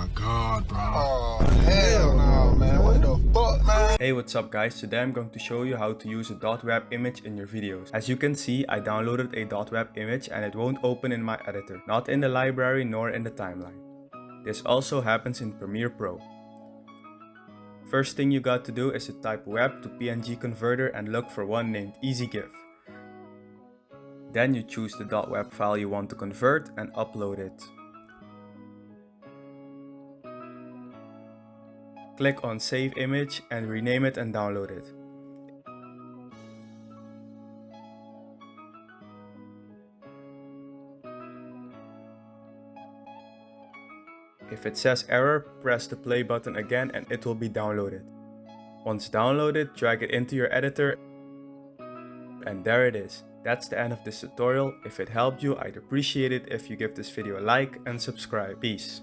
my god, bro. Oh, hell no, man. What the fuck, man? Hey, what's up guys? Today I'm going to show you how to use a .web image in your videos. As you can see, I downloaded a .web image and it won't open in my editor, not in the library nor in the timeline. This also happens in Premiere Pro. First thing you got to do is to type web to PNG converter and look for one named EasyGIF. Then you choose the .web file you want to convert and upload it. Click on Save Image and rename it and download it. If it says error, press the play button again and it will be downloaded. Once downloaded, drag it into your editor and there it is. That's the end of this tutorial. If it helped you, I'd appreciate it if you give this video a like and subscribe. Peace.